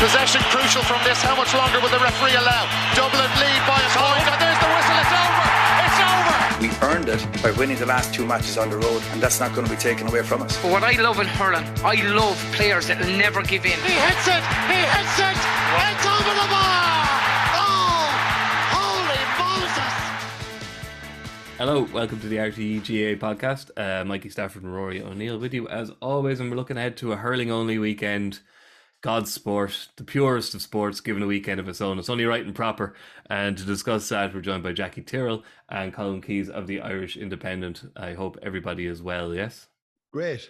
Possession crucial from this. How much longer will the referee allow? Dublin lead by a point, and there's the whistle. It's over. It's over. We earned it by winning the last 2 matches on the road, and that's not going to be taken away from us. But what I love in hurling, I love players that will never give in. He hits it. It's over the bar. Oh, holy Moses. Hello, welcome to the RTGA podcast. Mikey, Stafford and Rory O'Neill with you as always, and we're looking ahead to a hurling only weekend. God's sport, the purest of sports, given a weekend of its own. It's only right and proper. And to discuss that, we're joined by Jackie Tyrrell and Colm Keys of the Irish Independent. I hope everybody is well, yes? Great.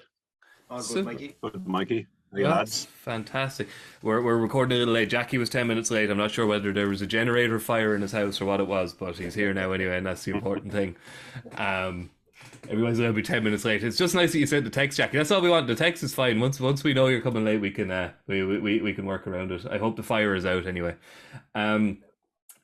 All good, Super. Mikey. Good, Mikey. Hey, Yeah, lads. fantastic. We're recording a little late. Jackie was 10 minutes late. I'm not sure whether there was a generator fire in his house or what it was, but he's here now anyway, and that's the important thing. Everyone's going to be 10 minutes late. It's just nice that you sent the text, Jackie. That's all we want. The text is fine. Once we know you're coming late, we can we can work around it. I hope the fire is out anyway. I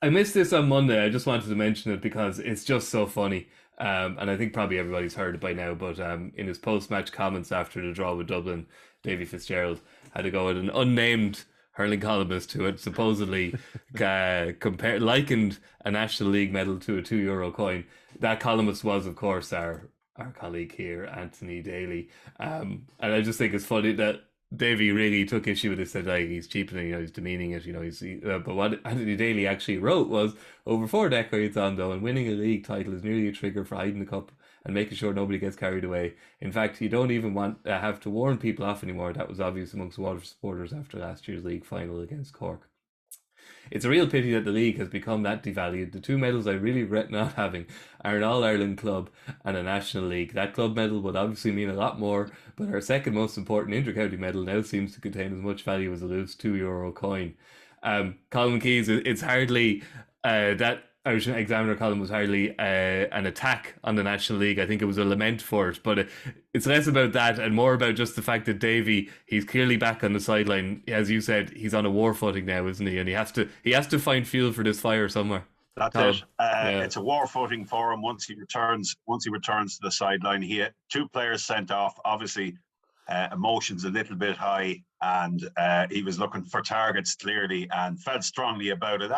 missed this on Monday. I just wanted to mention it because it's just so funny. And I think probably everybody's heard it by now. But in his post-match comments after the draw with Dublin, Davy Fitzgerald had to go with an unnamed hurling columnist who had supposedly likened a National League medal to a €2 coin. That columnist was, of course, our colleague here, Anthony Daly. And I just think it's funny that Davy really took issue with this, said like he's cheapening, he's demeaning it, but what Anthony Daly actually wrote was, over 4 decades on though, and winning a league title is nearly a trigger for hiding the cup and making sure nobody gets carried away. In fact, you don't even want to have to warn people off anymore. That was obvious amongst Water supporters after last year's league final against Cork. It's a real pity that the league has become that devalued. The 2 medals I really regret not having are an All-Ireland club and a National League. That club medal would obviously mean a lot more, but our second most important inter-county medal now seems to contain as much value as a loose €2 coin. Colm Keys, it's hardly that Irish Examiner column was hardly an attack on the National League. I think it was a lament for it, but it's less about that and more about just the fact that Davy, he's clearly back on the sideline. As you said, he's on a war footing now, isn't he? And he has to find fuel for this fire somewhere. That's it. It's a war footing for him once he returns to the sideline. He had 2 players sent off. Obviously, emotions a little bit high, and he was looking for targets clearly and felt strongly about it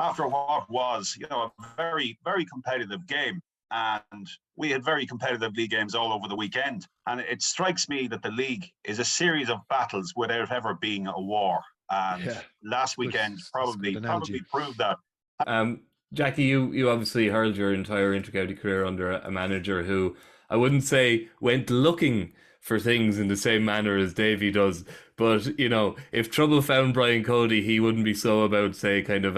after what was, a very, very competitive game. And we had very competitive league games all over the weekend. And it strikes me that the league is a series of battles without ever being a war. And last weekend probably proved that. Jackie, you obviously hurled your entire inter-county career under a manager who I wouldn't say went looking for things in the same manner as Davy does. But, if trouble found Brian Cody, he wouldn't be so about, say, kind of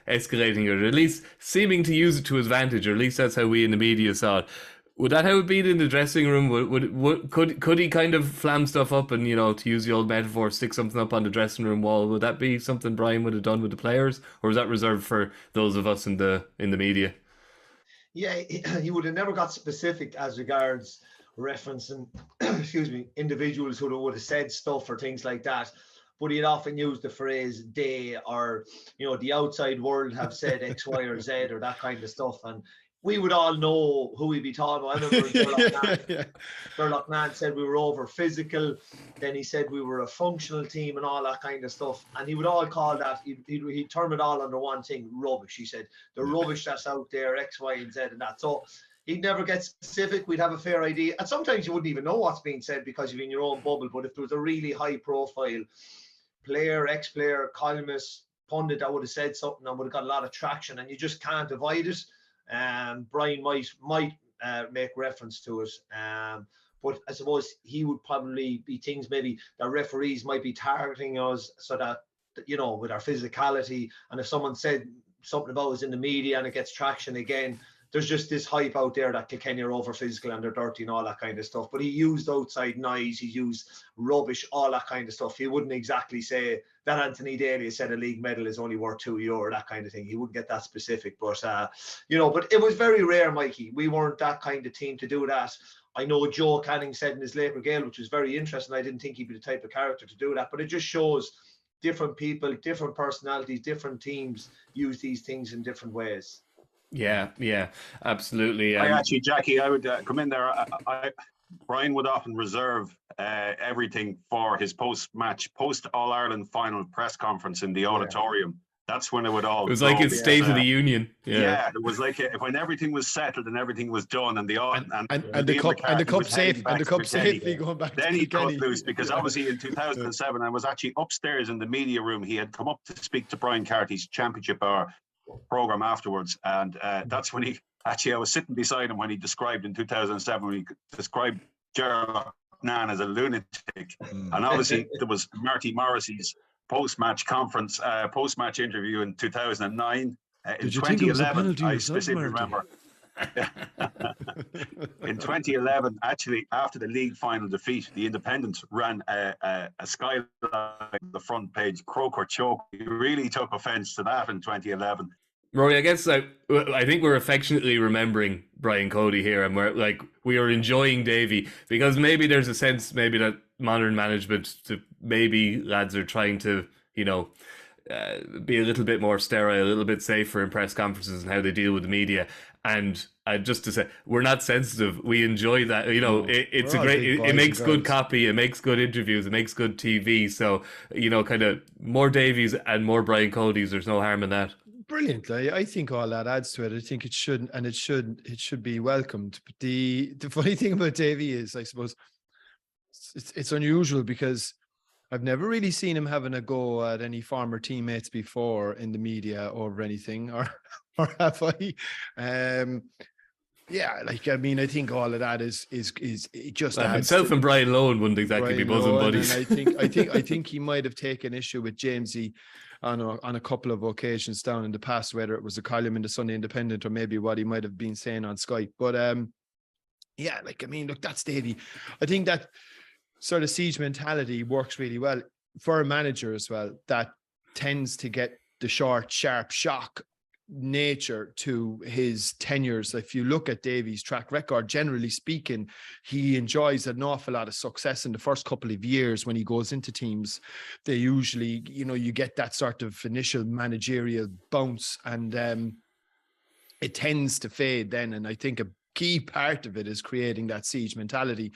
escalating it, or at least seeming to use it to his advantage, or at least that's how we in the media saw it. Would that how it be in the dressing room? Could he kind of flam stuff up and, to use the old metaphor, stick something up on the dressing room wall? Would that be something Brian would have done with the players, or was that reserved for those of us in the media? Yeah, he would have never got specific as regards referencing, individuals who would have said stuff or things like that. But he'd often use the phrase they, or, the outside world have said X, Y, or Z, or that kind of stuff. And we would all know who we'd be talking about. I remember Sherlock Nant said we were over physical. Then he said we were a functional team and all that kind of stuff. And he would all call that, he'd term it all under one thing, rubbish. He said, the rubbish that's out there, X, Y, and Z, and that. So he'd never get specific. We'd have a fair idea. And sometimes you wouldn't even know what's being said because you're in your own bubble. But if there was a really high profile player, ex-player, columnist, pundit that would have said something and would have got a lot of traction, and you just can't avoid it. Brian might make reference to it. But I suppose he would probably be things maybe that referees might be targeting us so that, with our physicality, and if someone said something about us in the media and it gets traction again, there's just this hype out there that Kilkenny are over physical and they're dirty and all that kind of stuff. But he used outside noise, he used rubbish, all that kind of stuff. He wouldn't exactly say that Anthony Daly said a league medal is only worth €2, that kind of thing. He wouldn't get that specific. But, but it was very rare, Mikey. We weren't that kind of team to do that. I know Joe Canning said in his Labour Gale, which was very interesting. I didn't think he'd be the type of character to do that. But it just shows different people, different personalities, different teams use these things in different ways. Yeah, absolutely. I actually, Jackie, I would come in there. Brian would often reserve everything for his post All-Ireland final press conference in the auditorium. That's when it would all. It was like his State of the Union. Yeah, it was like when everything was settled and everything was done, and the cup safely going back. Then to he Kilkenny. cut loose because obviously in 2007 I was actually upstairs in the media room. He had come up to speak to Brian Carty's championship program afterwards, and that's when I was sitting beside him when he described in 2007 when he described Gerald Nan as a lunatic, and obviously there was Marty Morrissey's post-match interview in 2009. In 2011, I specifically remember. In 2011, actually, after the league final defeat, the Independent ran a skyline on the front page, croak or choke. He really took offence to that in 2011. Rory, I guess I think we're affectionately remembering Brian Cody here, and we are enjoying Davy because maybe there's a sense maybe that modern management, maybe lads are trying to, be a little bit more sterile, a little bit safer in press conferences and how they deal with the media. And just to say, we're not sensitive. We enjoy that. It's a great. It makes good copy. It makes good interviews. It makes good TV. So kind of more Davies and more Brian Codys. There's no harm in that. Brilliant. I think all that adds to it. I think it should be welcomed. But the funny thing about Davy is, I suppose, it's unusual because I've never really seen him having a go at any former teammates before in the media or anything, or have I? I think all of that is it just himself and Brian Lohan wouldn't exactly be bosom buddies. And I think he might have taken issue with Jamesy on a couple of occasions down in the past, whether it was a column in the Sunday Independent or maybe what he might have been saying on Skype. But look, that's Davy. I think that sort of siege mentality works really well for a manager as well. That tends to get the short, sharp shock nature to his tenures. If you look at Davy's track record, generally speaking, he enjoys an awful lot of success in the first couple of years when he goes into teams. They usually, you get that sort of initial managerial bounce, and it tends to fade then. And I think a key part of it is creating that siege mentality.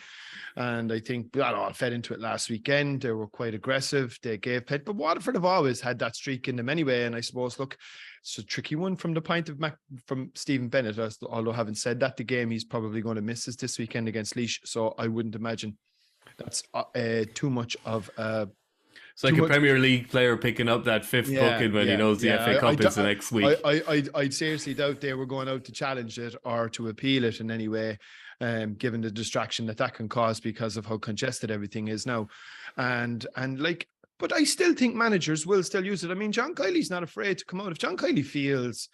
And I think that all fed into it last weekend. They were quite aggressive. They gave pet, but Waterford have always had that streak in them anyway. And I suppose, look, it's a tricky one from the point of from Stephen Bennett. Although having said that, the game he's probably going to miss is this weekend against Laois. So I wouldn't imagine that's too much of it's like a Premier League player picking up that fifth booking when he knows the FA Cup is the next week. I'd seriously doubt they were going out to challenge it or to appeal it in any way, given the distraction that can cause because of how congested everything is now. But I still think managers will still use it. I mean, John Kiley's not afraid to come out. If John Kiley feels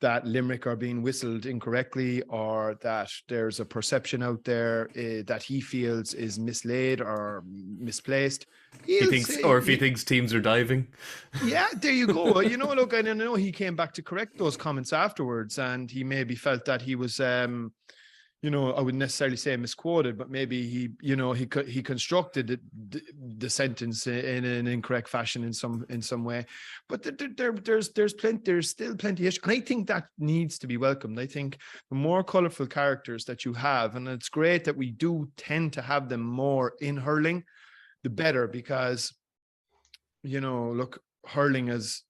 that Limerick are being whistled incorrectly, or that there's a perception out there that he feels is misled or misplaced, he thinks teams are diving. Yeah, there you go. Look, I know he came back to correct those comments afterwards, and he maybe felt that he was, I wouldn't necessarily say misquoted, but maybe he constructed the sentence in an incorrect fashion in some way. But there's still plenty of issue, and I think that needs to be welcomed. I think the more colourful characters that you have, and it's great that we do tend to have them more in hurling, the better, because look, hurling is.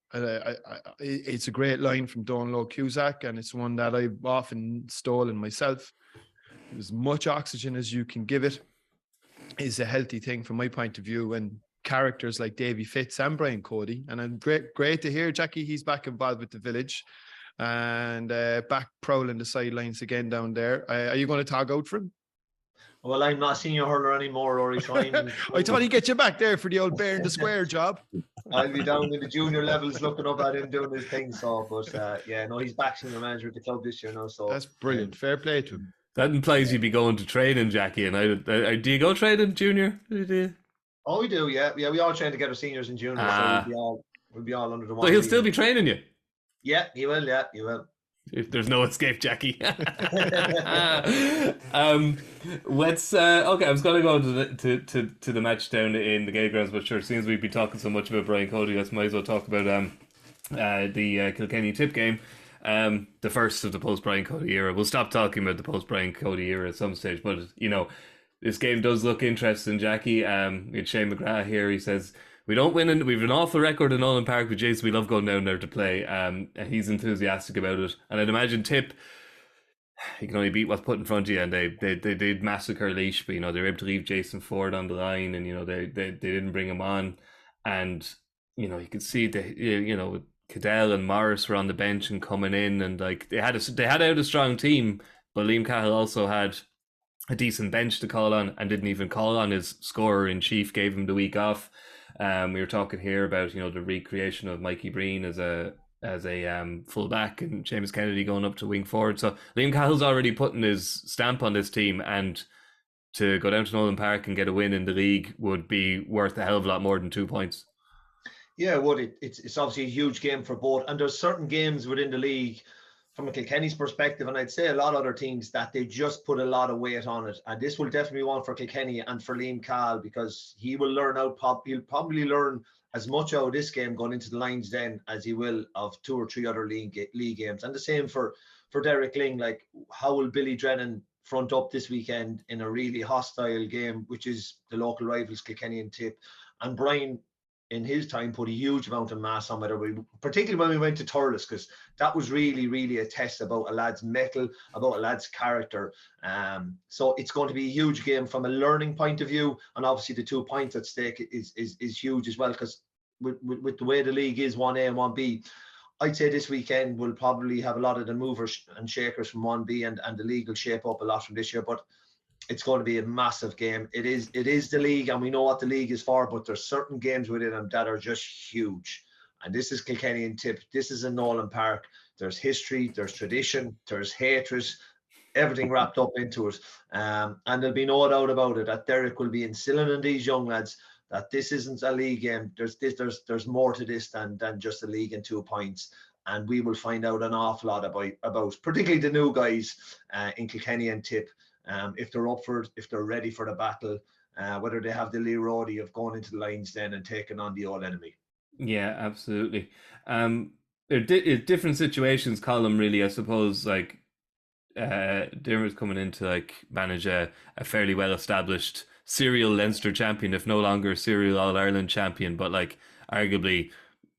It's a great line from Donald Cusack, and it's one that I've often stolen myself. As much oxygen as you can give it is a healthy thing from my point of view. And characters like Davy Fitz and Brian Cody, and I'm great to hear Jackie, he's back involved with the village and back prowling the sidelines again down there. Are you going to tag out for him? Well, I'm not a senior hurler anymore, Rory. I thought he'd get you back there for the old bear in the square job. I'll be down in the junior levels looking up at him doing his thing. So, but he's back senior manager at the club this year now. So that's brilliant. Fair play to him. That implies you'd be going to training, Jackie. And do you go training, junior? Oh, we do. Yeah. We all train together, seniors and juniors. So we'll be all under the one. So he'll still be training you. Yeah, he will. Yeah, he will. If there's no escape, Jackie. Let's okay. I was going to go to the match down in the Gaelic Grounds, but sure, since we've been talking so much about Brian Cody, let's might as well talk about the Kilkenny Tipp game. The first of the post Brian Cody era. We'll stop talking about the post Brian Cody era at some stage, but This game does look interesting, Jackie. We had Shane McGrath here. He says, we don't win, and we've an awful record in Nolan Park with Jason. We love going down there to play. And he's enthusiastic about it. And I'd imagine Tipp, you can only beat what's put in front of you, and they did massacre Laois, but they were able to leave Jason Ford on the line, and they didn't bring him on, and you could see the Cadell and Morris were on the bench and coming in, and like they had out a strong team, but Liam Cahill also had a decent bench to call on and didn't even call on his scorer in chief, gave him the week off. We were talking here about the recreation of Mikey Breen as a full back and Seamus Kennedy going up to wing forward. So Liam Cahill's already putting his stamp on this team, and to go down to Nolan Park and get a win in the league would be worth a hell of a lot more than 2 points. Yeah, it's obviously a huge game for both, and there's certain games within the league from a Kilkenny's perspective, and I'd say a lot of other teams, that they just put a lot of weight on it, and this will definitely be one for Kilkenny and for Liam Cahill, because he will he'll probably learn as much out of this game going into the Lions Den as he will of 2 or 3 other league games. And the same for Derek Ling. Like, how will Billy Drennan front up this weekend in a really hostile game, which is the local rivals Kilkenny and Tipp? And Brian, in his time, put a huge amount of mass on it, particularly when we went to Thurles, because that was really, really a test about a lad's mettle, about a lad's character. So it's going to be a huge game from a learning point of view, and obviously the 2 points at stake is huge as well, because with the way the league is 1A and 1B, I'd say this weekend we'll probably have a lot of the movers and shakers from 1B, and the league will shape up a lot from this year. But it's going to be a massive game. It is the league, and we know what the league is for, but there's certain games within them that are just huge. And this is Kilkenny and Tipp. This is in Nolan Park. There's history, there's tradition, there's hatred, everything wrapped up into it. And there'll be no doubt about it that Derek will be instilling in these young lads that this isn't a league game. There's more to this than just a league and 2 points. And we will find out an awful lot about particularly the new guys in Kilkenny and Tipp. If they're up for it, if they're ready for the battle, whether they have the Rory of going into the Lions Den and taking on the old enemy. Yeah, absolutely. Different situations, Colm, really, I suppose. Like, Dermot's coming in to manage a fairly well-established serial Leinster champion, if no longer serial All-Ireland champion, but arguably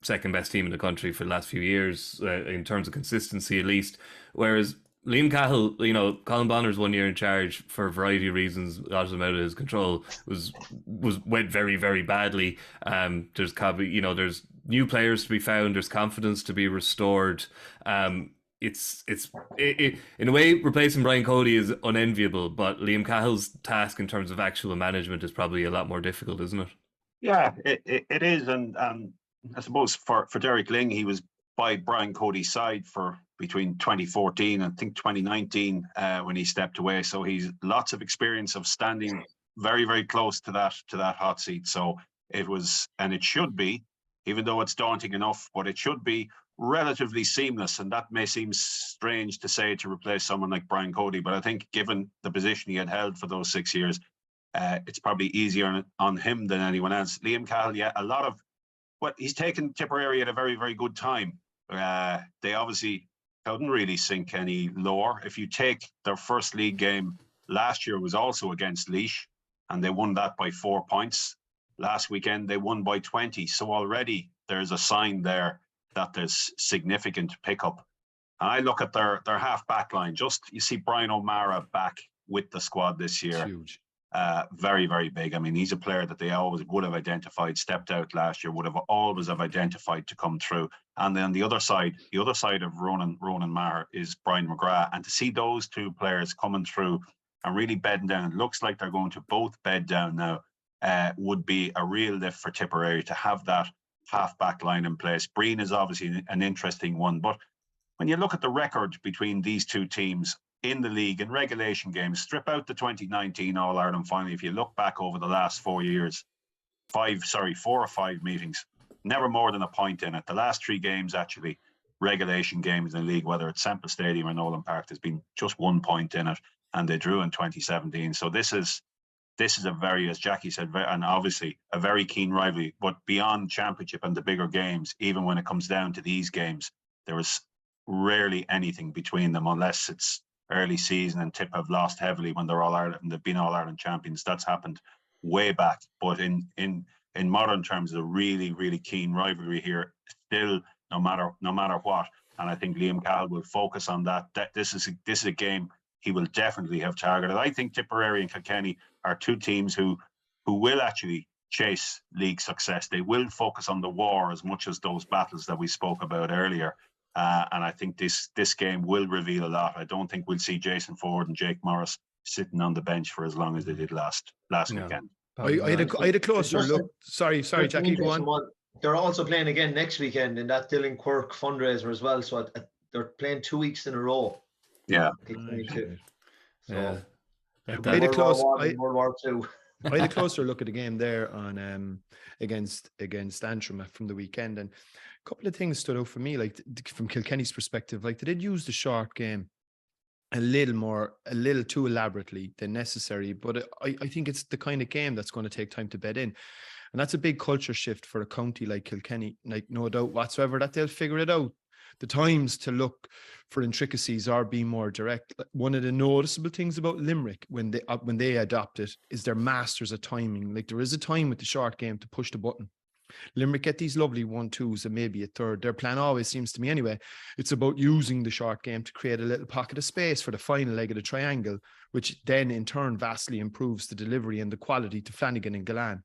second best team in the country for the last few years, in terms of consistency at least. Whereas Liam Cahill, Colin Bonner's 1 year in charge for a variety of reasons, a lot of them out of his control, went very, very badly. There's new players to be found, there's confidence to be restored. It's in a way, replacing Brian Cody is unenviable, but Liam Cahill's task in terms of actual management is probably a lot more difficult, isn't it? Yeah, it is, and I suppose for Derek Ling, he was by Brian Cody's side for between 2014 and I think 2019 when he stepped away. So he's lots of experience of standing very, very close to that hot seat. So it was, and it should be, even though it's daunting enough, but it should be relatively seamless. And that may seem strange to say to replace someone like Brian Cody, but I think given the position he had held for those 6 years, it's probably easier on him than anyone else. Liam Cahill, yeah, a lot of what he's taken Tipperary at a very, very good time. They obviously couldn't really sink any lower. If you take their first league game last year was also against Laois, and they won that by 4 points. Last weekend they won by 20. So already there's a sign there that there's significant pickup. And I look at their half back line. You see Brian O'Mara back with the squad this year. It's huge. Very, very big. I mean, he's a player that they always would have identified, stepped out last year, would have always have identified to come through. And then the other side of Ronan Maher is Brian McGrath. And to see those two players coming through and really bedding down, it looks like they're going to both bed down now, would be a real lift for Tipperary to have that half-back line in place. Breen is obviously an interesting one. But when you look at the record between these two teams in the league in regulation games, strip out the 2019 All-Ireland final, if you look back over the last 4 years, 4 or 5 meetings, never more than a point in it. The last 3 games, actually, regulation games in the league, whether it's Semple Stadium or Nolan Park, there's been just 1 point in it, and they drew in 2017. So this is a very, as Jackie said, and obviously a very keen rivalry, but beyond championship and the bigger games, even when it comes down to these games, there is rarely anything between them unless it's early season, and Tipp have lost heavily when they're All-Ireland and they've been All-Ireland champions. That's happened way back. But in modern terms, a really, really keen rivalry here still, no matter what. And I think Liam Cahill will focus on that. This is a game he will definitely have targeted. I think Tipperary and Kilkenny are two teams who will actually chase league success. They will focus on the war as much as those battles that we spoke about earlier. And I think this game will reveal a lot. I don't think we'll see Jason Ford and Jake Morris sitting on the bench for as long as they did last weekend. I had a closer look. Sorry, Jackie, go on. They're also playing again next weekend in that Dylan Quirk fundraiser as well. So they're playing 2 weeks in a row. Yeah. So, I had a close. World War II. I had a closer look at the game there on against Antrim from the weekend, and a couple of things stood out for me. Like from Kilkenny's perspective, like they did use the short game a little too elaborately than necessary. But I think it's the kind of game that's going to take time to bed in. And that's a big culture shift for a county like Kilkenny, like no doubt whatsoever that they'll figure it out. The times to look for intricacies are being more direct. One of the noticeable things about Limerick when they adopt it is they're masters of timing. Like there is a time with the short game to push the button. Limerick get these lovely 1-2s and maybe a third. Their plan always seems to me anyway, it's about using the short game to create a little pocket of space for the final leg of the triangle, which then in turn vastly improves the delivery and the quality to Flanagan and Gallan.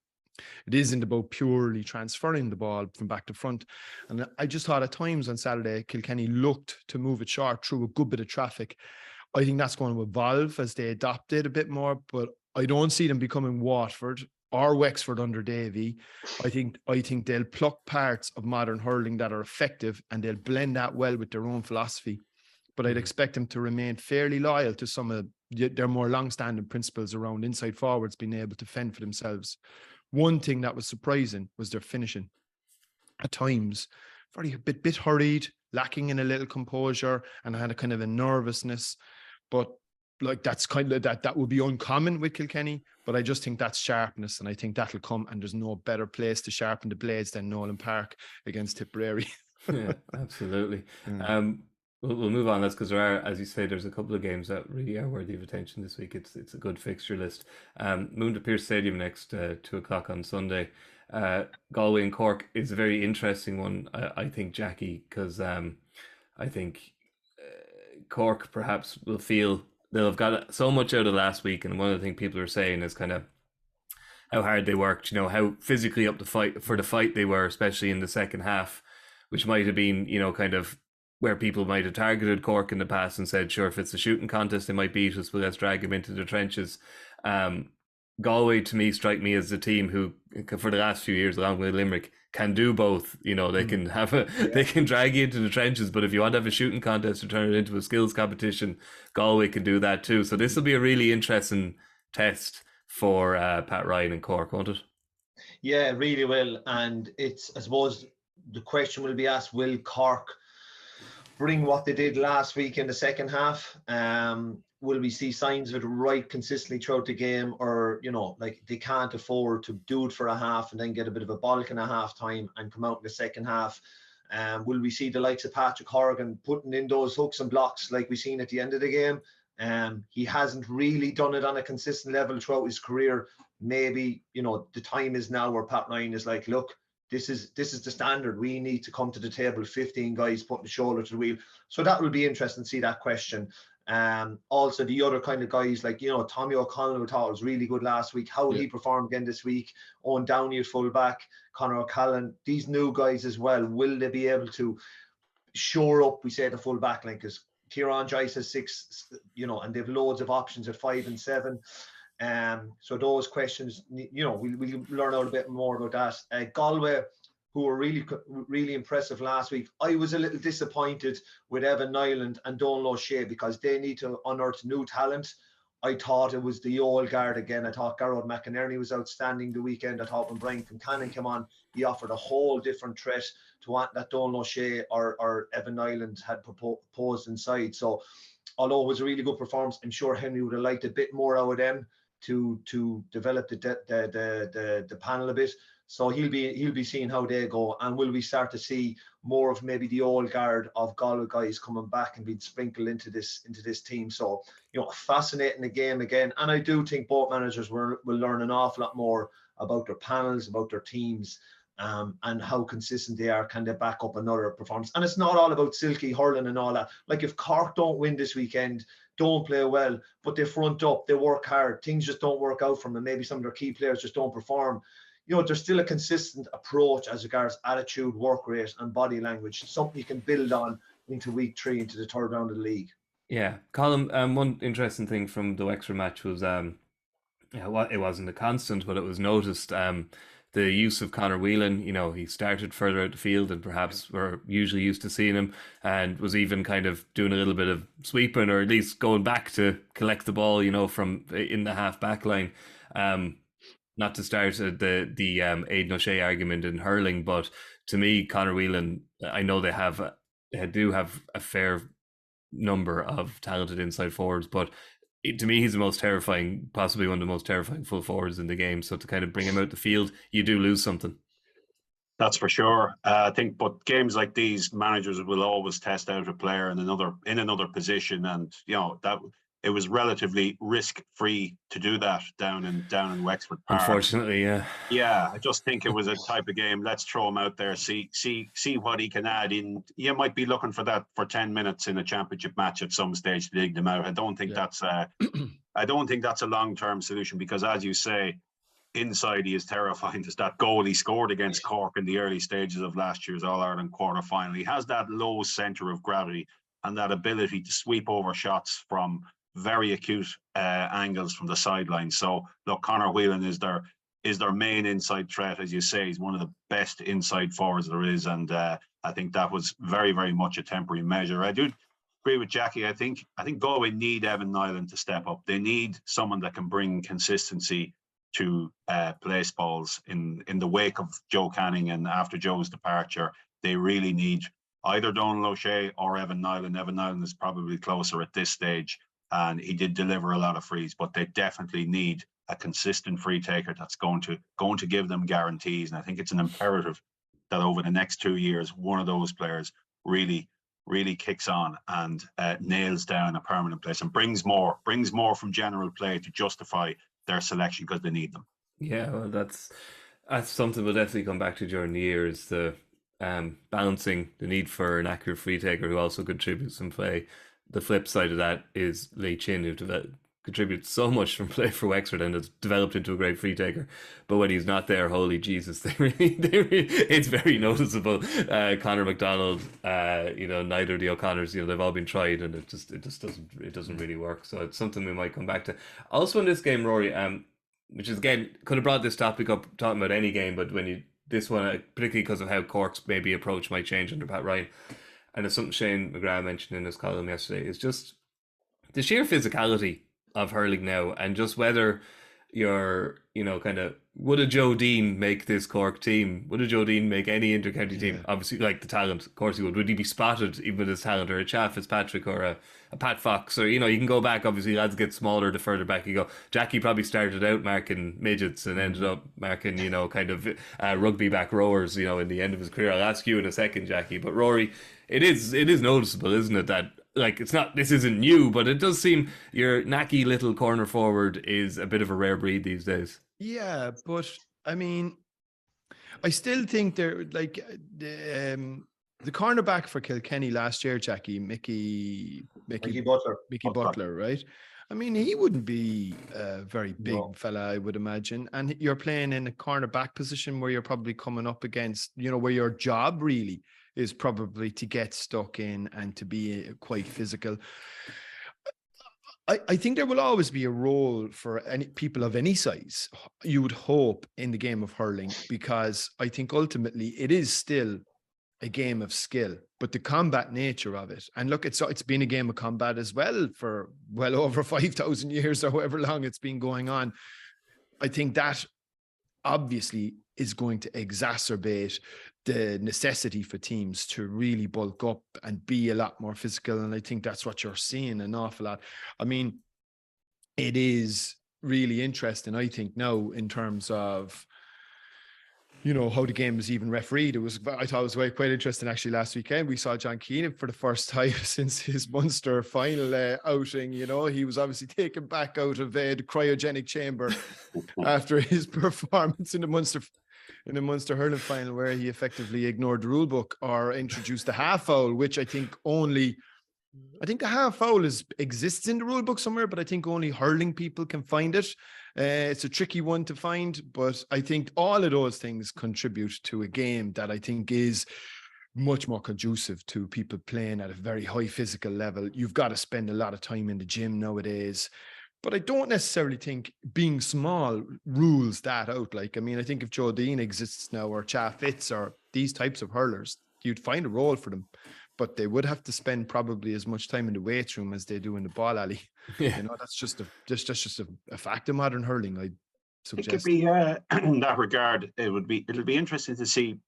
It isn't about purely transferring the ball from back to front. And I just thought at times on Saturday, Kilkenny looked to move it short through a good bit of traffic. I think that's going to evolve as they adopt it a bit more, but I don't see them becoming Watford or Wexford under Davy. I think they'll pluck parts of modern hurling that are effective and they'll blend that well with their own philosophy. But I'd expect them to remain fairly loyal to some of their more long-standing principles around inside forwards being able to fend for themselves. One thing that was surprising was their finishing. At times, very a bit hurried, lacking in a little composure, and had a kind of a nervousness. But like that's kind of that would be uncommon with Kilkenny. But I just think that's sharpness, and I think that'll come. And there's no better place to sharpen the blades than Nolan Park against Tipperary. Yeah, absolutely. We'll move on. That's because there are, as you say, there's a couple of games that really are worthy of attention this week. It's a good fixture list. Moon to Pierce Stadium next 2:00 on Sunday. Galway and Cork is a very interesting one, I think, Jackie, because I think Cork perhaps will feel they'll have got so much out of last week, and one of the things people are saying is kind of how hard they worked, how physically up the fight they were, especially in the second half, which might have been, kind of where people might have targeted Cork in the past and said, sure, if it's a shooting contest, they might beat us, but let's drag them into the trenches. Galway, to me, strike me as a team who, for the last few years, along with Limerick, can do both. They can they can drag you into the trenches, but if you want to have a shooting contest or turn it into a skills competition, Galway can do that too. So this will be a really interesting test for Pat Ryan and Cork, won't it? Yeah, it really will. And I suppose the question will be asked, will Cork bring what they did last week in the second half? Will we see signs of it right consistently throughout the game, or they can't afford to do it for a half and then get a bit of a bulk in a half time and come out in the second half? Will we see the likes of Patrick Horgan putting in those hooks and blocks like we've seen at the end of the game? He hasn't really done it on a consistent level throughout his career. Maybe the time is now where Pat Ryan is like, look, this is the standard. We need to come to the table, 15 guys putting the shoulder to the wheel. So that will be interesting to see that question. Also the other kind of guys like Tommy O'Connell, who thought was really good last week, how will he perform again this week? Owen Downey at full back, Conor O'Callaghan, these new guys as well, will they be able to shore up, we say, the full back line? Because Kieran Joyce has 6, and they've loads of options at 5 and 7. So those questions, we'll learn out a bit more about that. Galway, who were really impressive last week. I was a little disappointed with Evan Nyland and Donal O'Shea because they need to unearth new talent. I thought it was the old guard again. I thought Garrod McInerney was outstanding the weekend. I thought when Brian Concannon came on, he offered a whole different threat to what that Donal O'Shea or Evan Nyland had proposed inside. So although it was a really good performance, I'm sure Henry would have liked a bit more out of them to develop the panel a bit. So he'll be seeing how they go, and will we start to see more of maybe the old guard of Galway guys coming back and being sprinkled into this team? So, fascinating the game again, and I do think both managers will learn an awful lot more about their panels, about their teams, and how consistent they are. Can they back up another performance? And it's not all about silky hurling and all that. Like, if Cork don't win this weekend, don't play well, but they front up, they work hard, things just don't work out for them, and maybe some of their key players just don't perform, there's still a consistent approach as regards attitude, work rate, and body language, something you can build on into week 3, into the third round of the league. Yeah, Colm, one interesting thing from the Wexford match was, it wasn't a constant, but it was noticed, the use of Conor Whelan. He started further out the field and perhaps we're usually used to seeing him, and was even kind of doing a little bit of sweeping, or at least going back to collect the ball, from in the half back line. Not to start the Aidan O'Shea argument in hurling, but to me, Conor Whelan, I know they do have a fair number of talented inside forwards, but to me, he's the most terrifying, possibly one of the most terrifying full forwards in the game. So to kind of bring him out the field, you do lose something. That's for sure. I think, but games like these, managers will always test out a player in another position, and that it was relatively risk-free to do that down in Wexford Park. Unfortunately, yeah. Yeah, I just think it was a type of game. Let's throw him out there, see what he can add in. You might be looking for that for 10 minutes in a championship match at some stage to dig them out. I don't think that's a long-term solution, because, as you say, inside he is terrifying. There's that goal he scored against Cork in the early stages of last year's All-Ireland quarter-final. He has that low centre of gravity and that ability to sweep over shots from very acute angles from the sideline. So look, Conor Whelan is their main inside threat. As you say, he's one of the best inside forwards there is, and I think that was very, very much a temporary measure. I do agree with Jackie. I think Galway need Evan Nyland to step up. They need someone that can bring consistency to place balls in the wake of Joe Canning, and after Joe's departure. They really need either Donald O'Shea or Evan Nyland. Evan Nyland is probably closer at this stage, and he did deliver a lot of frees, but they definitely need a consistent free taker that's going to give them guarantees. And I think it's an imperative that over the next 2 years, one of those players really kicks on and nails down a permanent place and brings more from general play to justify their selection, because they need them. Yeah, well, that's something we'll definitely come back to during the year, is the balancing the need for an accurate free taker who also contributes some play. The flip side of that is Lee Chin, who contributes so much from play for Wexford and has developed into a great free taker. But when he's not there, holy Jesus, it's very noticeable. Conor McDonald, neither of the O'Connors, they've all been tried, and it doesn't really work. So it's something we might come back to. Also in this game, Rory, which is, again, could have brought this topic up talking about any game, but this one, particularly because of how Cork's maybe approach might change under Pat Ryan, and it's something Shane McGrath mentioned in his column yesterday, is just the sheer physicality of hurling now, and just whether you're, would a Joe Deane make this Cork team? Would a Joe Deane make any inter-county team? Obviously, like the talent, of course he would. Would he be spotted even with his talent, or a Chad Fitzpatrick, or a Pat Fox, or, you can go back, obviously lads get smaller the further back you go. Jackie probably started out marking midgets and ended up marking, rugby back rowers, in the end of his career. I'll ask you in a second, Jackie, but Rory, it is noticeable, isn't it, that, like, this isn't new, but it does seem your knacky little corner forward is a bit of a rare breed these days. Yeah, but I mean, I still think they're like the cornerback for Kilkenny last year, Jackie, Mickey Butler, right? I mean, he wouldn't be a very big fella, I would imagine. And you're playing in a cornerback position where you're probably coming up against, where your job really is probably to get stuck in and to be quite physical. I think there will always be a role for any people of any size, you would hope, in the game of hurling, because I think ultimately it is still a game of skill, but the combat nature of it. And look, it's been a game of combat as well for well over 5,000 years or however long it's been going on. I think that obviously is going to exacerbate the necessity for teams to really bulk up and be a lot more physical. And I think that's what you're seeing an awful lot. I mean, it is really interesting, I think, now, in terms of you know, how the game was even refereed. I thought it was quite interesting actually. Last weekend we saw John Keenan for the first time since his Munster final outing. You know, he was obviously taken back out of the cryogenic chamber after his performance in the Munster hurling final, where he effectively ignored the rule book or introduced a half foul, which I think the half foul exists in the rule book somewhere, but I think only hurling people can find it. It's a tricky one to find, but I think all of those things contribute to a game that I think is much more conducive to people playing at a very high physical level. You've got to spend a lot of time in the gym nowadays. But I don't necessarily think being small rules that out. Like, I mean, I think if Joe Deane exists now, or Cha Fitz, or these types of hurlers, you'd find a role for them. But they would have to spend probably as much time in the weight room as they do in the ball alley. Yeah. You know, that's just a fact of modern hurling, I suggest. It could be in that regard. It'll be interesting to see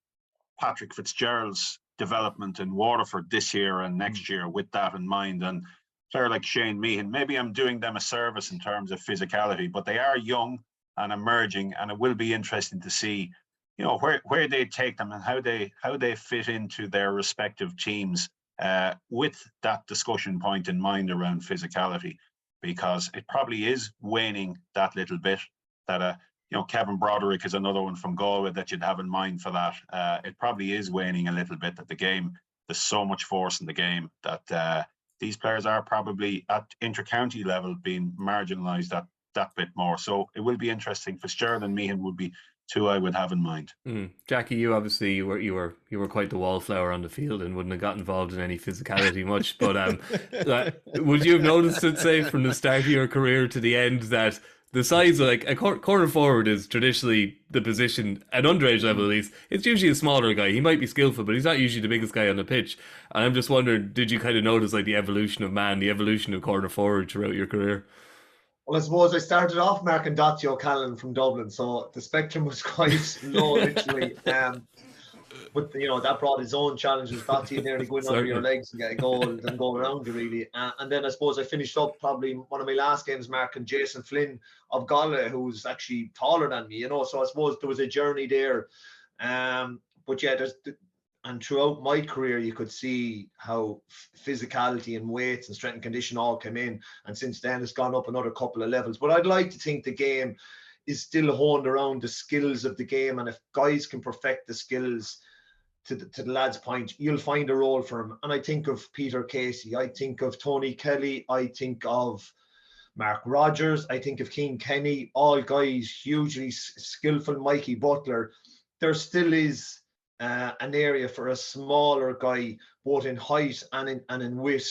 Patrick Fitzgerald's development in Waterford this year and next year with that in mind. And player like Shane Meehan, maybe I'm doing them a service in terms of physicality, but they are young and emerging, and it will be interesting to see, you know, where they take them and how they fit into their respective teams, with that discussion point in mind around physicality, because it probably is waning that little bit. That you know, Kevin Broderick is another one from Galway that you'd have in mind for that. It probably is waning a little bit, that the game, there's so much force in the game that these players are probably at inter-county level being marginalised that bit more. So it will be interesting. Fitzgerald and Meehan would be two I would have in mind. Jackie, you obviously you were quite the wallflower on the field and wouldn't have got involved in any physicality much. But would you have noticed it, say, from the start of your career to the end, that the size of, like, a corner forward is traditionally the position at underage level, at least, it's usually a smaller guy. He might be skillful, but he's not usually the biggest guy on the pitch. And I'm just wondering, did you kind of notice, like, the evolution of man, the evolution of corner forward throughout your career? Well, I suppose I started off marking Dottie O'Callaghan from Dublin, so the spectrum was quite low, literally. But, you know, that brought its own challenges. Dottie nearly going under your legs and get a goal and go around you, really. And then I suppose I finished up probably one of my last games marking Jason Flynn of Galway, who was actually taller than me, you know. So I suppose there was a journey there. But yeah, and throughout my career, you could see how physicality and weights and strength and condition all came in. And since then, it's gone up another couple of levels. But I'd like to think the game is still honed around the skills of the game. And if guys can perfect the skills to the lad's point, you'll find a role for him. And I think of Peter Casey. I think of Tony Kelly. I think of Mark Rogers. I think of King Kenny. All guys hugely skillful. Mikey Butler. There still is an area for a smaller guy, both in height and in wit,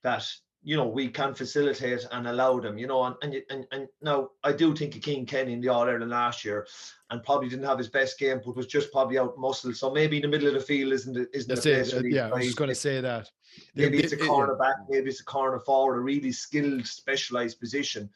that, you know, we can facilitate and allow them, you know. And now I do think of King Kenny in the All-Ireland last year, and probably didn't have his best game, but was just probably out muscled. So maybe in the middle of the field isn't the place for these yeah, guys. I was just going to say that. Maybe it's a corner back, maybe it's a corner forward, a really skilled, specialised position.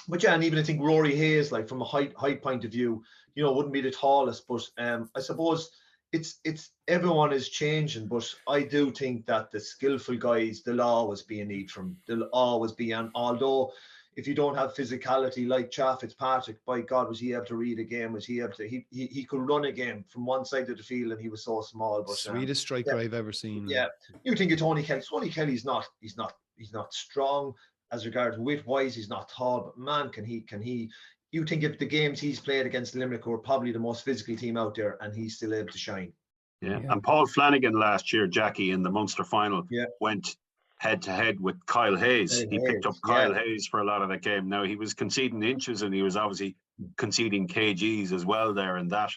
But yeah, and even I think Rory Hayes, like from a height point of view, you know, wouldn't be the tallest, but I suppose it's everyone is changing, but I do think that the skillful guys, there'll always be a need from. There'll always be, and although if you don't have physicality like Cha Fitzpatrick, by God, was he able to read a game? Was he able to? He could run a game from one side of the field, and he was so small. But sweetest striker I've ever seen. Yeah, you think of Tony Kelly. Tony Kelly's not. He's not strong as regards width wise. He's not tall, but man, can he? You think of the games he's played against Limerick, who are probably the most physical team out there, and he's still able to shine. Yeah. And Paul Flanagan last year, Jackie, in the Munster final, went head to head with Kyle Hayes. He picked up Kyle Hayes for a lot of the game. Now, he was conceding inches, and he was obviously conceding kgs as well there in that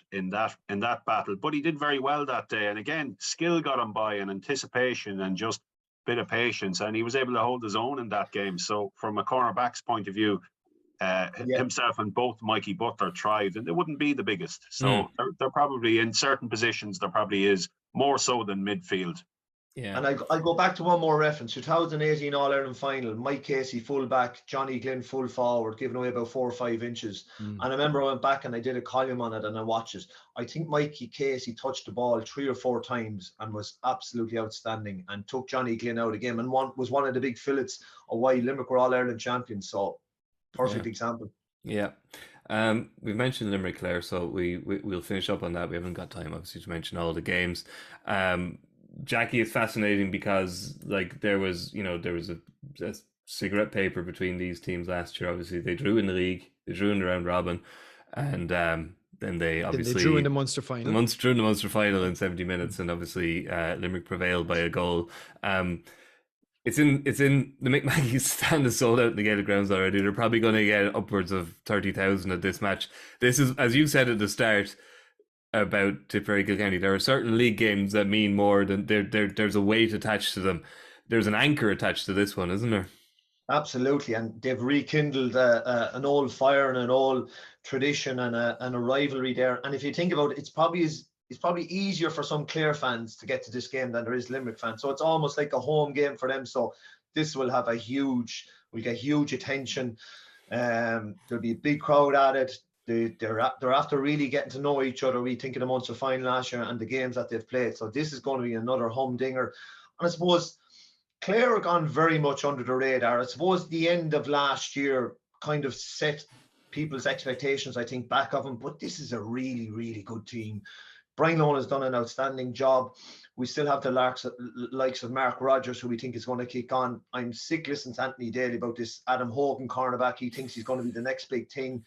battle. But he did very well that day. And again, skill got him by, and anticipation, and just a bit of patience, and he was able to hold his own in that game. So from a cornerback's point of view, himself and both Mikey Butler thrived, and they wouldn't be the biggest. So they're probably in certain positions, there probably is more so than midfield. Yeah. And I go back to one more reference. 2018 All-Ireland final, Mike Casey full-back, Johnny Glynn full forward, giving away about 4 or 5 inches. And I remember I went back and I did a column on it and I watched it. I think Mikey Casey touched the ball 3 or 4 times and was absolutely outstanding, and took Johnny Glynn out again, and was one of the big fillets of why Limerick were All-Ireland champions. So perfect example. Yeah. We've mentioned Limerick, Clare, so we'll finish up on that. We haven't got time, obviously, to mention all the games. Jackie is fascinating because, like, there was a cigarette paper between these teams last year. Obviously, they drew in the league, they drew in the round robin, and then they obviously drew in the Munster final. Drew in the Munster final in 70 minutes, and obviously Limerick prevailed by a goal. It's in the Mick stand is sold out in the Gaelic Grounds already. They're probably going to get upwards of 30,000 at this match. This is, as you said at the start about Tipperary Kilkenny, there are certain league games that mean more than there's a weight attached to them. There's an anchor attached to this one, isn't there? Absolutely, and they've rekindled an old fire and an old tradition and a rivalry there. And if you think about it, it's probably easier for some Clare fans to get to this game than there is Limerick fans. So it's almost like a home game for them. So this will have we'll get huge attention. There'll be a big crowd at it. They're after really getting to know each other. We think of the Munster final last year and the games that they've played. So this is going to be another humdinger. And I suppose Clare are gone very much under the radar. I suppose the end of last year kind of set people's expectations, I think, back of them. But this is a really, really good team. Brian Lohan has done an outstanding job. We still have the likes of Mark Rogers, who we think is going to kick on. I'm sick listening to Anthony Daly about this Adam Hogan cornerback. He thinks he's going to be the next big thing.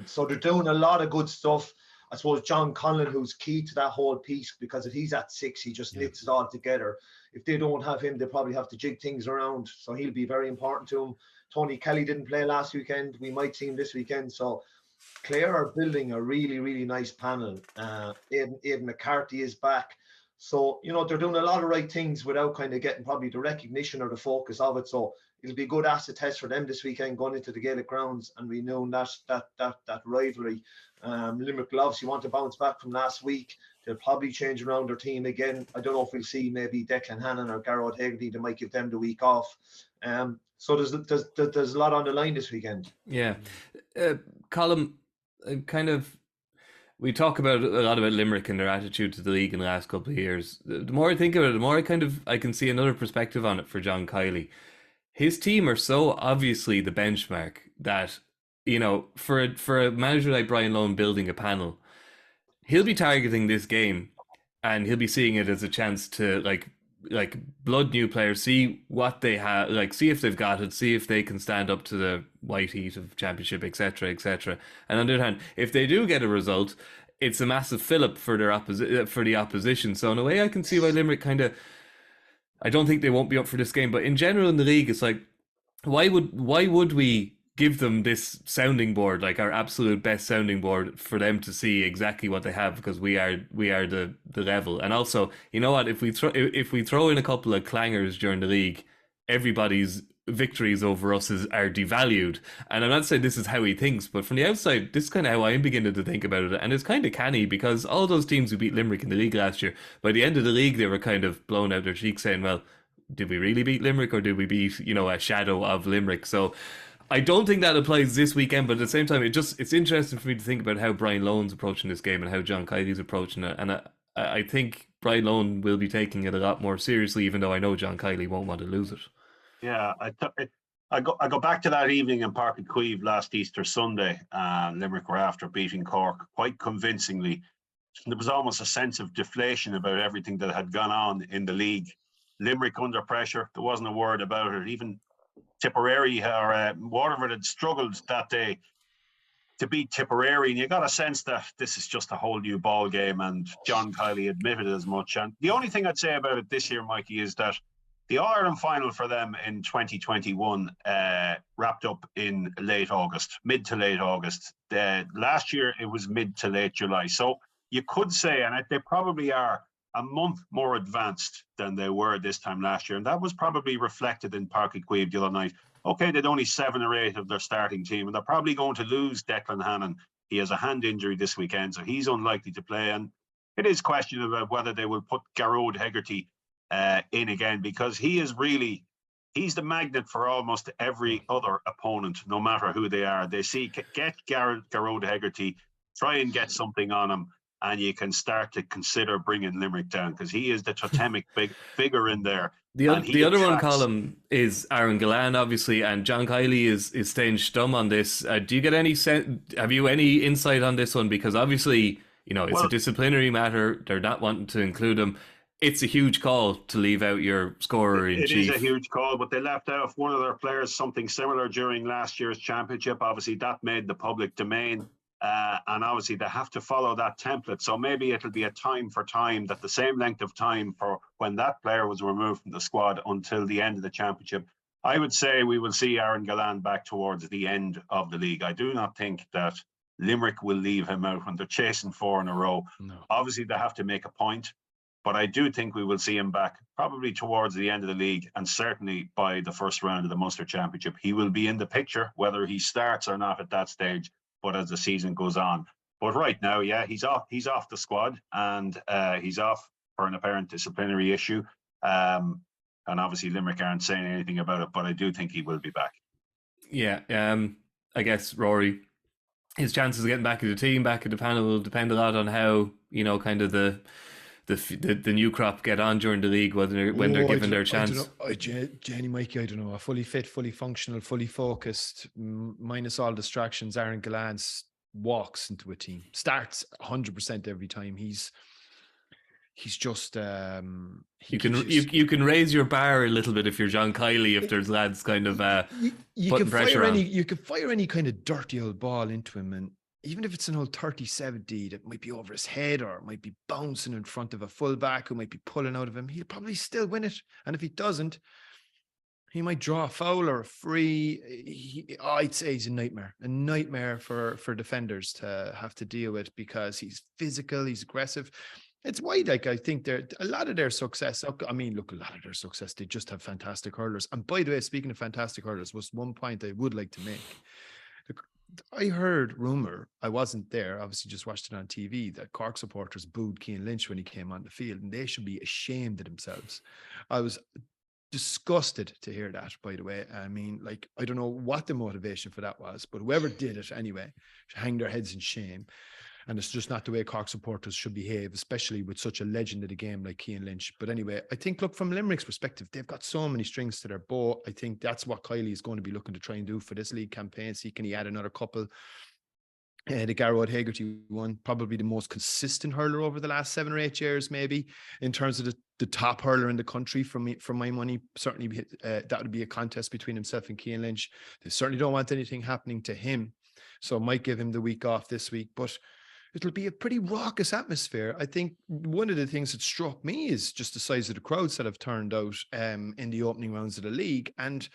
So they're doing a lot of good stuff. I suppose John Conlon, who's key to that whole piece, because if he's at 6, he just knits it all together. If they don't have him, they probably have to jig things around. So he'll be very important to him. Tony Kelly didn't play last weekend. We might see him this weekend. So Clare are building a really, really nice panel. Aidan McCarthy is back. So, they're doing a lot of right things without kind of getting probably the recognition or the focus of it. So it'll be a good asset test for them this weekend going into the Gaelic Grounds, and we know that rivalry. Limerick will obviously want to bounce back from last week. They'll probably change around their team again. I don't know if we'll see maybe Declan Hannon or Garrod Hegarty. They might give them the week off. So there's a lot on the line this weekend. Yeah. Colm, we talk a lot about Limerick and their attitude to the league in the last couple of years. The more I think about it, the more I can see another perspective on it for John Kiley. His team are so obviously the benchmark that, for a manager like Brian Lohan building a panel, he'll be targeting this game and he'll be seeing it as a chance to like blood new players, see what they have, see if they've got it, see if they can stand up to the white heat of championship, etc., etc. And on the other hand, if they do get a result, it's a massive fillip for the opposition. So in a way, I can see why Limerick I don't think they won't be up for this game, but in general in the league, it's like, why would we give them this sounding board, like our absolute best sounding board, for them to see exactly what they have, because we are the level. And also, you know what, if we throw in a couple of clangers during the league, everybody's victories over us are devalued. And I'm not saying this is how he thinks, but from the outside, this is kind of how I'm beginning to think about it. And it's kind of canny, because all those teams who beat Limerick in the league last year, by the end of the league, they were kind of blowing out their cheeks saying, well, did we really beat Limerick, or did we beat, a shadow of Limerick? So I don't think that applies this weekend, but at the same time, it's interesting for me to think about how Brian Lohan's approaching this game and how John Kiley's approaching it. And I think Brian Lohan will be taking it a lot more seriously, even though I know John Kiley won't want to lose it. Yeah, I go back to that evening in Park Queeve last Easter Sunday. Limerick were after beating Cork quite convincingly. There was almost a sense of deflation about everything that had gone on in the league. Limerick under pressure, there wasn't a word about it. Even Tipperary or Waterford had struggled that day to beat Tipperary, and you got a sense that this is just a whole new ball game, and John Kiley admitted as much. And the only thing I'd say about it this year, Mikey, is that the All-Ireland final for them in 2021 wrapped up in late August, mid to late August. Last year, it was mid to late July. So you could say, and they probably are, a month more advanced than they were this time last year. And that was probably reflected in Park Queeve the other night. Okay, they'd only 7 or 8 of their starting team, and they're probably going to lose Declan Hannon. He has a hand injury this weekend, so he's unlikely to play. And it is questionable about whether they will put Garrod Hegarty in again, because he's the magnet for almost every other opponent, no matter who they are. They see, get Garrod Hegarty, try and get something on him. and you can start to consider bringing Limerick down, because he is the totemic big figure in there. The other one column is Aaron Gillan, obviously, and John Kiley is staying stum on this. Do you get any have you any insight on this one? Because obviously, it's a disciplinary matter. They're not wanting to include him. It's a huge call to leave out your scorer in chief. It is a huge call, but they left out one of their players something similar during last year's championship. Obviously, that made the public domain. And obviously they have to follow that template. So maybe it'll be a time for time, that the same length of time for when that player was removed from the squad until the end of the championship. I would say we will see Aaron Gillan back towards the end of the league. I do not think that Limerick will leave him out when they're chasing 4 in a row. No. Obviously they have to make a point, but I do think we will see him back probably towards the end of the league, and certainly by the first round of the Munster Championship. He will be in the picture, whether he starts or not at that stage, but as the season goes on. But right now, yeah, he's off the squad, and he's off for an apparent disciplinary issue. And obviously Limerick aren't saying anything about it, but I do think he will be back. Yeah, I guess Rory, his chances of getting back in the team, back in the panel, will depend a lot on how, kind of the new crop get on during the league, when they're given their chance. Jenny, Mikey, I don't know. A fully fit, fully functional, fully focused, minus all distractions, Aaron Gillan walks into a team, starts 100% every time. He's just you can raise your bar a little bit if you're John Kiley, if there's lads kind of putting pressure on. You can fire any kind of dirty old ball into him, and even if it's an old 30-70 that might be over his head, or it might be bouncing in front of a fullback who might be pulling out of him, he'll probably still win it. And if he doesn't, he might draw a foul or a free. I'd say he's a nightmare for defenders to have to deal with, because he's physical, he's aggressive. It's why, I think a lot of their success. I mean, look, a lot of their success, they just have fantastic hurlers. And by the way, speaking of fantastic hurlers, was one point I would like to make. I heard rumor, I wasn't there, obviously just watched it on TV, that Cork supporters booed Cian Lynch when he came on the field, and they should be ashamed of themselves. I was disgusted to hear that, by the way. I mean, I don't know what the motivation for that was, but whoever did it anyway should hang their heads in shame. And it's just not the way Cork supporters should behave, especially with such a legend of the game like Cian Lynch. But anyway, I think, look, from Limerick's perspective, they've got so many strings to their bow. I think that's what Kiley is going to be looking to try and do for this league campaign. See, can he add another couple? The Garrod Hagerty one, probably the most consistent hurler over the last 7 or 8 years, maybe, in terms of the top hurler in the country. From my money, certainly that would be a contest between himself and Cian Lynch. They certainly don't want anything happening to him, so I might give him the week off this week. But it'll be a pretty raucous atmosphere. I think one of the things that struck me is just the size of the crowds that have turned out in the opening rounds of the league. And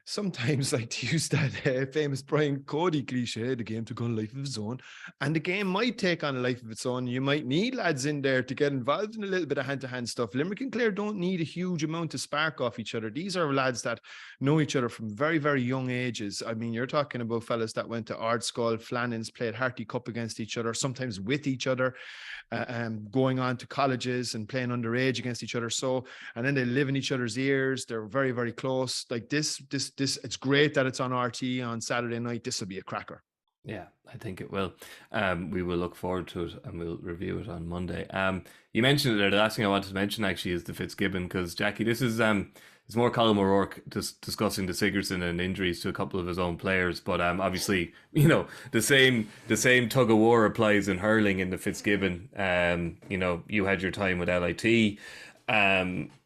sometimes, like, to use that famous Brian Cody cliche, the game took on a life of its own, and the game might take on a life of its own. You might need lads in there to get involved in a little bit of hand-to-hand stuff. Limerick and Clare don't need a huge amount to spark off each other. These are lads that know each other from very, very young ages. I mean, you're talking about fellas that went to Ardskull, Flannans, played Harty Cup against each other, sometimes with each other, going on to colleges and playing underage against each other. So, and then they live in each other's ears. They're very, very close. Like this, it's great that it's on RT on Saturday night. This will be a cracker. Yeah, I think it will. We will look forward to it, and we'll review it on Monday. You mentioned it there. The last thing I wanted to mention actually is the Fitzgibbon, because Jackie, this is it's more Colm O'Rourke discussing the Sigurdsson and injuries to a couple of his own players, but obviously, the same tug of war applies in hurling in the Fitzgibbon. You had your time with LIT.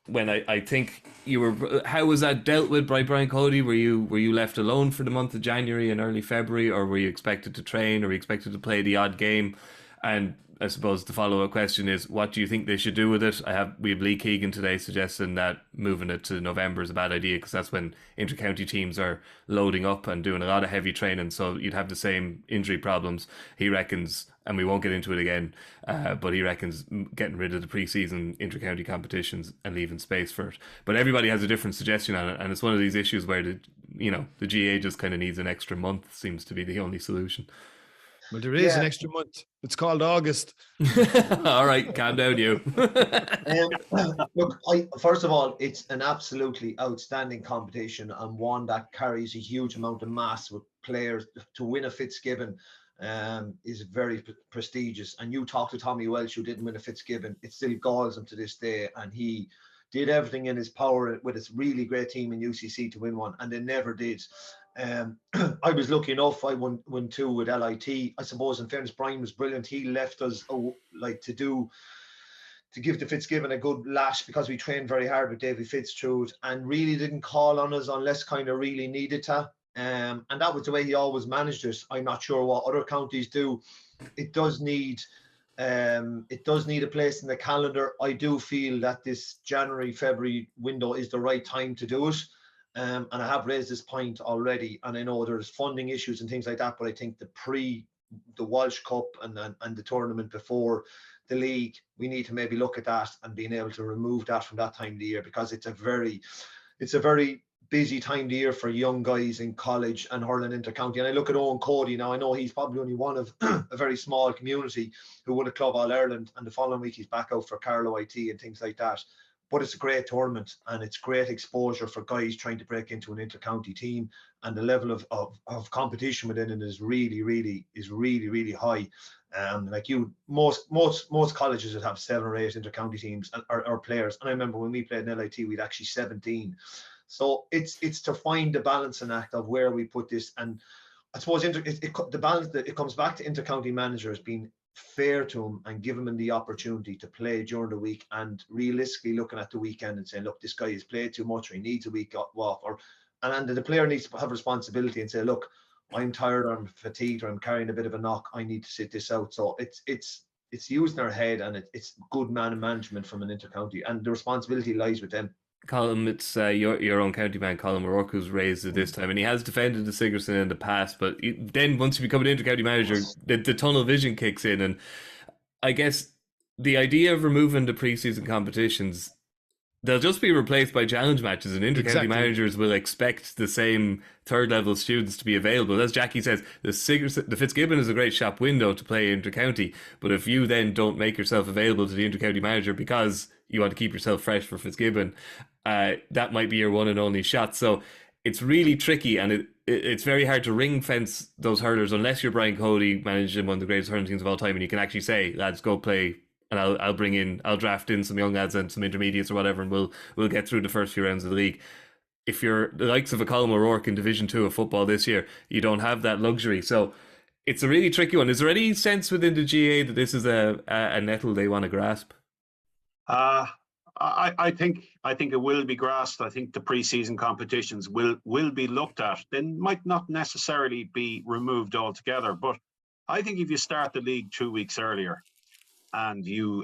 When I think you were, how was that dealt with by Brian Cody? Were you left alone for the month of January and early February, or were you expected to train, or were you expected to play the odd game? And I suppose the follow-up question is, what do you think they should do with it? We have Lee Keegan today suggesting that moving it to November is a bad idea, because that's when inter-county teams are loading up and doing a lot of heavy training, so you'd have the same injury problems. He reckons, and we won't get into it again, but he reckons getting rid of the pre-season inter-county competitions and leaving space for it. But everybody has a different suggestion on it, and it's one of these issues where the GA just kind of needs an extra month, seems to be the only solution. Well, there is an extra month. It's called August. All right, calm down, you. Look, first of all, it's an absolutely outstanding competition, and one that carries a huge amount of mass with players. To win a Fitzgibbon is very prestigious. And you talk to Tommy Welsh, who didn't win a Fitzgibbon, it still galls him to this day, and he did everything in his power with his really great team in UCC to win one, and they never did. I was lucky enough, I won 2 with LIT. I suppose in fairness, Brian was brilliant. He left us to give the Fitzgibbon a good lash, because we trained very hard with Davy Fitzgerald and really didn't call on us unless kind of really needed to. And that was the way he always managed it. I'm not sure what other counties do. It does need a place in the calendar. I do feel that this January, February window is the right time to do it. And I have raised this point already, and I know there's funding issues and things like that, but I think the Walsh Cup and the tournament before the league, we need to maybe look at that and being able to remove that from that time of the year, because it's a very busy time of the year for young guys in college and hurling intercounty. And I look at Owen Cody now. I know he's probably only one of a very small community who won a Club All-Ireland, and the following week he's back out for Carlow IT and things like that. But it's a great tournament, and it's great exposure for guys trying to break into an intercounty team, and the level of competition within it is really high. Like most colleges would have 7 or 8 intercounty teams or players. And I remember when we played in LIT, we'd actually 17. So it's to find the balancing act of where we put this. And I suppose the balance that it comes back to intercounty managers being fair to him and give him the opportunity to play during the week, and realistically looking at the weekend and saying, look, this guy has played too much, or he needs a week off, and the player needs to have responsibility and say, look, I'm tired, or I'm fatigued, or I'm carrying a bit of a knock, I need to sit this out. So it's using their head, and it's good man management from an intercounty, and the responsibility lies with them. Colm, it's your own county man, Colm O'Rourke, who's raised it this time, and he has defended the Sigerson in the past, but then once you become an intercounty manager, the tunnel vision kicks in, and I guess the idea of removing the pre-season competitions, they'll just be replaced by challenge matches, and intercounty managers will expect the same third level students to be available. As Jackie says, the Fitzgibbon is a great shop window to play intercounty, but if you then don't make yourself available to the intercounty manager because you want to keep yourself fresh for Fitzgibbon, that might be your one and only shot. So it's really tricky, and it's very hard to ring fence those hurlers unless you're Brian Cody, managing one of the greatest hurling teams of all time, and you can actually say, lads, go play, and I'll draft in some young lads and some intermediates or whatever, and we'll get through the first few rounds of the league. If you're the likes of a Colm O'Rourke in Division 2 of football this year, you don't have that luxury. So it's a really tricky one. Is there any sense within the GA that this is a nettle they want to grasp? I think it will be grasped. I think the pre-season competitions will be looked at. They might not necessarily be removed altogether, but I think if you start the league 2 weeks earlier, and you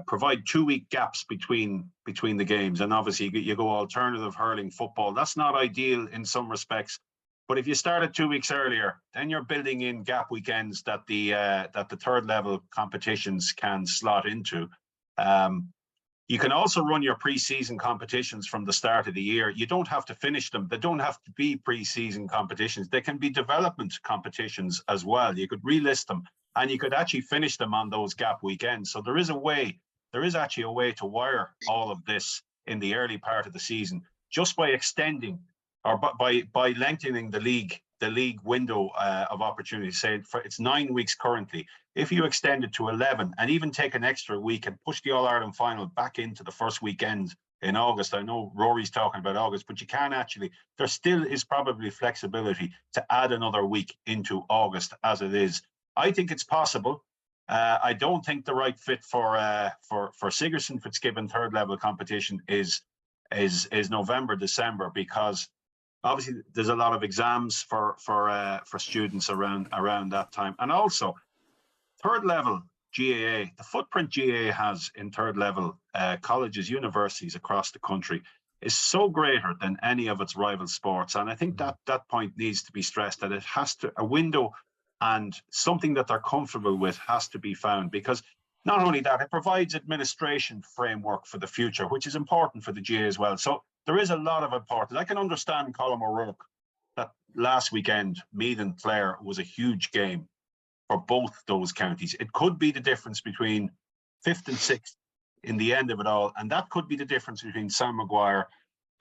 provide 2-week gaps between the games, and obviously you go alternative hurling football. That's not ideal in some respects, but if you start it 2 weeks earlier, then you're building in gap weekends that the third level competitions can slot into. You can also run your pre-season competitions from the start of the year. You don't have to finish them. They don't have to be pre-season competitions. They can be development competitions as well. You could relist them, and you could actually finish them on those gap weekends. So there is actually a way to wire all of this in the early part of the season, just by extending or by lengthening the league window of opportunity. Say it's 9 weeks currently. If you extend it to 11 and even take an extra week and push the All-Ireland final back into the first weekend in August, I know Rory's talking about August, but you can actually, there still is probably flexibility to add another week into August as it is. I think it's possible. I don't think the right fit for Sigerson Fitzgibbon third level competition is November, December, because obviously there's a lot of exams for students around that time. And also third level GAA, the footprint GAA has in third level colleges, universities across the country is so greater than any of its rival sports. And I think that point needs to be stressed, that it has to, a window and something that they're comfortable with has to be found, because not only that, it provides administration framework for the future, which is important for the GAA as well. So there is a lot of importance. I can understand Colm O'Rourke that last weekend, Meath and Clare was a huge game for both those counties. It could be the difference between 5th and 6th in the end of it all, and that could be the difference between Sam Maguire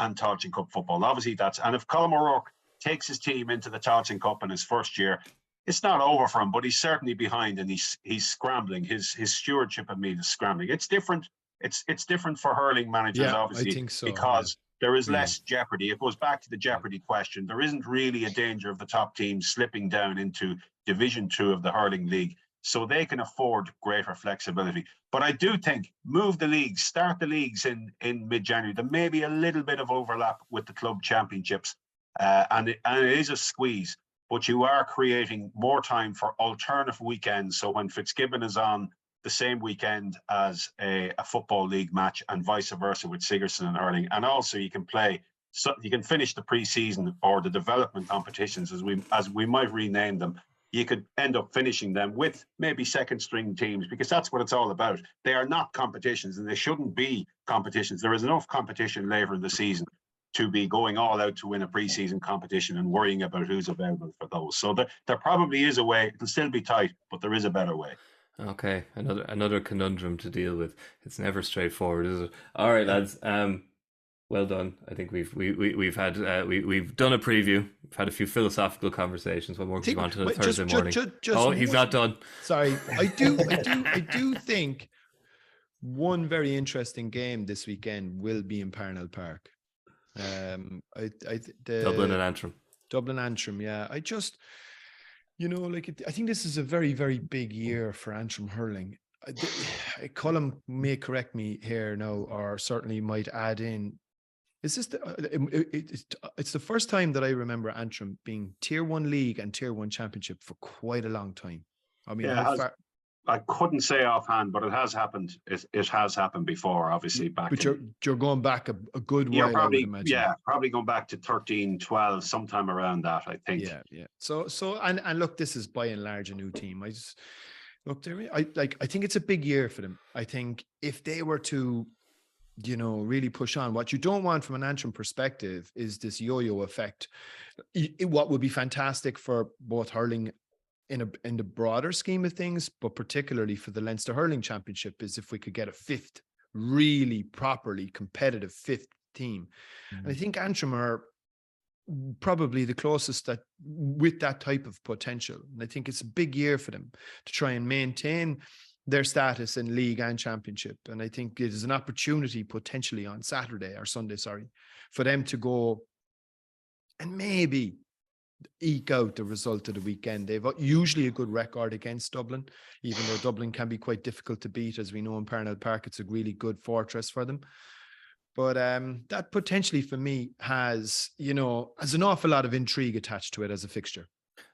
and Tailteann Cup football. Obviously, and if Colm O'Rourke takes his team into the Tyrrell Cup in his first year. It's not over for him, but he's certainly behind, and he's scrambling. His stewardship of meat is scrambling. It's different. It's different for hurling managers, obviously, I think so, because there is less jeopardy. It goes back to the jeopardy question. There isn't really a danger of the top teams slipping down into Division 2 of the hurling league, so they can afford greater flexibility. But I do think move the leagues, start the leagues in mid-January. There may be a little bit of overlap with the club championships, and it is a squeeze. But you are creating more time for alternative weekends. So when Fitzgibbon is on the same weekend as a football league match, and vice versa with Sigerson and hurling, and also you can play. So you can finish the pre-season or the development competitions, as we might rename them. You could end up finishing them with maybe second-string teams, because that's what it's all about. They are not competitions, and they shouldn't be competitions. There is enough competition later in the season to be going all out to win a pre-season competition and worrying about who's available for those. So there probably is a way. It'll still be tight, but there is a better way. Okay, another conundrum to deal with. It's never straightforward, is it? All right, lads. Well done. I think we've had we've done a preview. We've had a few philosophical conversations. What more can you want on a Thursday morning? He's not done. Sorry, I do think one very interesting game this weekend will be in Parnell Park. Dublin and Antrim. Yeah. I just, I think this is a very, very big year for Antrim hurling. Colm may correct me here now, or certainly might add in. Is this it's the first time that I remember Antrim being Tier 1 league and Tier 1 championship for quite a long time. I mean, I couldn't say offhand, but it has happened. It has happened before, obviously. But you're going back a good while, probably, I would imagine. Yeah, probably going back to 13, 12, sometime around that, I think. Yeah. So and look, this is by and large a new team. I think it's a big year for them. I think if they were to, really push on, what you don't want from an Antrim perspective is this yo-yo effect. What would be fantastic for both hurling in the broader scheme of things, but particularly for the Leinster Hurling Championship, is if we could get a fifth, really properly competitive fifth team. And I think Antrim are probably the closest that with that type of potential. And I think it's a big year for them to try and maintain their status in league and championship. And I think it is an opportunity potentially on Sunday, for them to go and maybe eke out the result of the weekend. They've usually a good record against Dublin, even though Dublin can be quite difficult to beat. As we know, in Parnell Park, it's a really good fortress for them. But that potentially for me has an awful lot of intrigue attached to it as a fixture.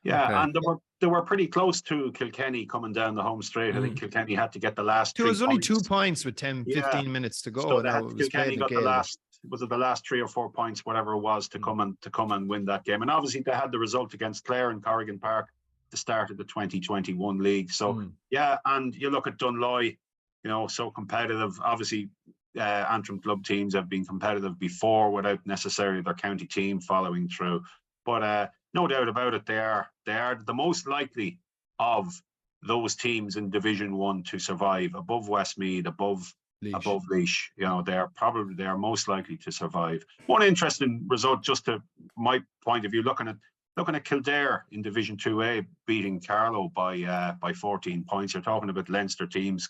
Yeah, okay. And they were pretty close to Kilkenny coming down the home straight. I think Kilkenny had to get the last 3 points. There was only 2 points with 10-15 minutes to go. So Kilkenny got the last, was it the last 3 or 4 points, whatever it was, to come and win that game. And obviously they had the result against Clare in Corrigan Park at the start of the 2021 league. So and you look at Dunloy, so competitive. Obviously Antrim club teams have been competitive before without necessarily their county team following through. But no doubt about it, they are the most likely of those teams in Division 1 to survive, above Westmeath, above Laois. They are most likely to survive. One interesting result, just to my point of view, looking at Kildare in Division 2A beating Carlow by 14 points. You're talking about Leinster teams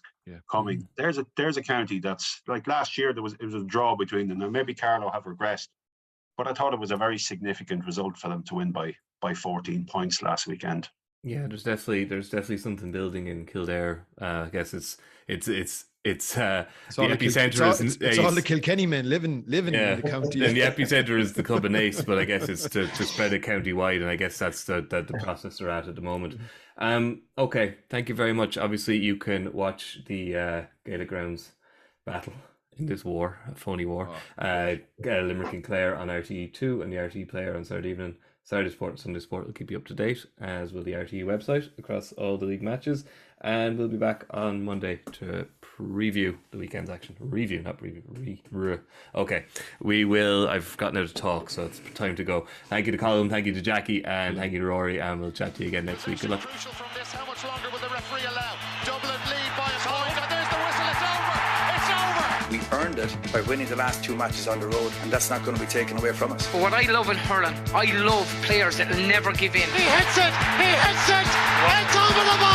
coming. There's a county that's like last year. It was a draw between them. Now maybe Carlow have regressed, but I thought it was a very significant result for them to win by 14 points last weekend. Yeah, there's definitely something building in Kildare. I guess it's the epicenter. It's all the Kilkenny men living in the county. And the epicenter is the club in Ace, but I guess it's to spread it county wide, and I guess that's the process they're at the moment. Okay, thank you very much. Obviously, you can watch the Gaelic Grounds battle in this war, a phony war. Limerick and Clare on RTE2 and the RTE player on Saturday evening. Saturday Sport and Sunday Sport will keep you up to date, as will the RTE website across all the league matches. And we'll be back on Monday to preview the weekend's action. Review, not preview. Okay, we will. I've gotten out of talk, so it's time to go. Thank you to Colm, thank you to Jackie, and thank you to Rory, and we'll chat to you again next week. Good luck. Crucial from this, how much longer will the referee allow? Dublin lead by a point, and there's the whistle. It's over. We earned it by winning the last 2 matches on the road, and that's not going to be taken away from us. But what I love in hurling, I love players that will never give in. He hits it! It's over the bar!